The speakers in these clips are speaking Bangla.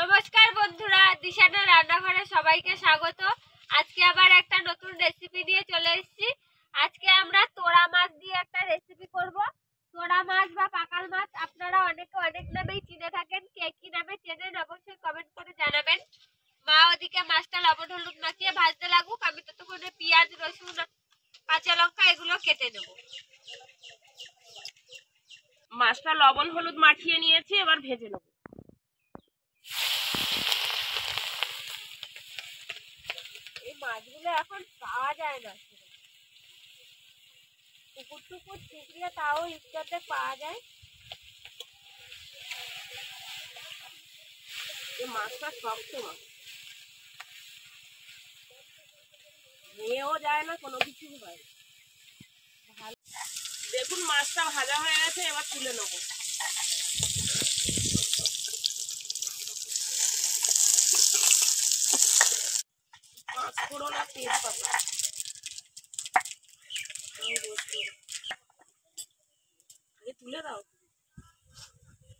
নমস্কার বন্ধুরা, দিশানা রান্নাঘরে সবাইকে স্বাগত। আজকে আবার একটা নতুন রেসিপি নিয়ে চলে এসেছি। আজকে আমরা তোড়া মাছ দিয়ে একটা রেসিপি করব। তোড়া মাছ বা পাকাল মাছ আপনারা অনেকে অনেক নামেই চিনে থাকেন। কে কি নামে চেনেন অবশ্যই কমেন্ট করে জানাবেন। মা ওদিকে মাছটা লবণ হলুদ মাখিয়ে ভাজতে লাগুক, আমি ততক্ষণে পেঁয়াজ রসুন কাঁচা লঙ্কা এগুলো কেটে নেব। মাছটা লবণ হলুদ মাখিয়ে নিয়েছি, এবার ভেজে নেব। এই মাছগুলো এখন পাওয়া যায় না, পুকুর টুকুর ছিঁচলে তাও ইচ্ছাতে পাওয়া যায়। এই মাছটা শক্ত মাছ, নিয়েও যায় না, কোনো কিছু হয় না। দেখুন মাছটা ভাজা হয়ে গেছে, এবার তুলে নেব। পাঁচ ফোড়ন আর তেজপাতা তুলে দাও।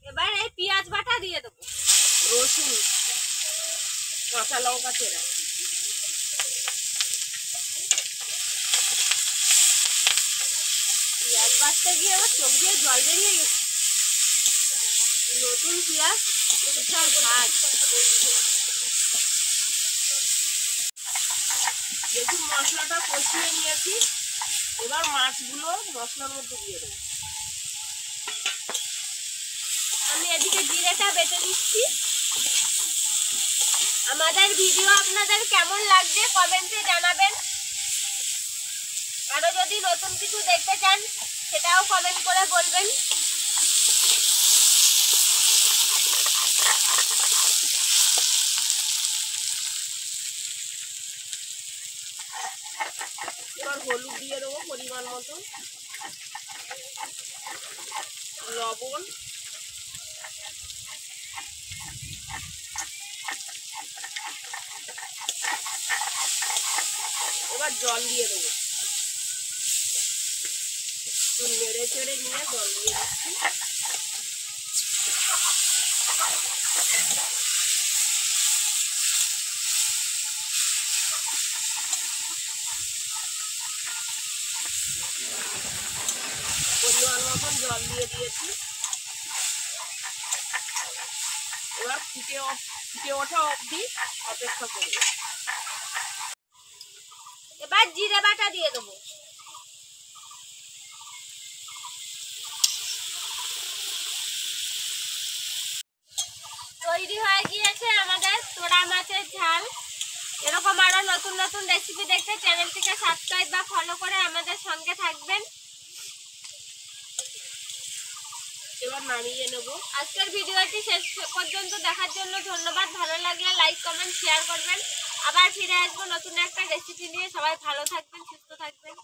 এবার এই পেঁয়াজ বাটা দিয়ে দেবো, রসুন কাঁচা লঙ্কা চেরা, পেঁয়াজ বাটতে গিয়ে আমার চোখ দিয়ে জল বেরিয়ে গেছে। নতুন পেঁয়াজ বিশাল ভাজ। দেখুন মশলাটা কষিয়ে নিয়েছি, এবার মাছগুলো মশলার মধ্যে দিয়ে দেবো। আমি এদিকে জিরেটা বেটে দিচ্ছি। আমাদের ভিডিও আপনাদের কেমন লাগছে কমেন্টে জানাবেন। আরো যদি নতুন কিছু দেখতে চান সেটাও কমেন্ট করে বলবেন। এবার হলুদ দিয়ে দেবো পরিমাণ মতো, লবণ, এবার জল দিয়ে দেবো। একটু নেড়ে চেড়ে নিয়ে জল দিয়ে দিচ্ছি। পরিমাণ মতন জল দিয়ে দিয়েছি, এবার ফুটে ওঠা অবধি অপেক্ষা করব। এবার জিরে বাটা দিয়ে দেবো। তৈরি হয়ে গিয়েছে আমাদের তোড়া মাছের ঝাল। এরকম আরো নতুন নতুন রেসিপি দেখতে চ্যানেলটিকে সাবস্ক্রাইব বা ফলো করে আমাদের সঙ্গে থাকবেন। এবার নামিয়ে নেব। আজকের ভিডিওটি শেষ পর্যন্ত দেখার জন্য ধন্যবাদ। ভালো লাগলে লাইক কমেন্ট শেয়ার করবেন। আবার ফিরে আসবো নতুন একটা রেসিপি নিয়ে। সবাই ভালো থাকবেন, সুস্থ থাকবেন।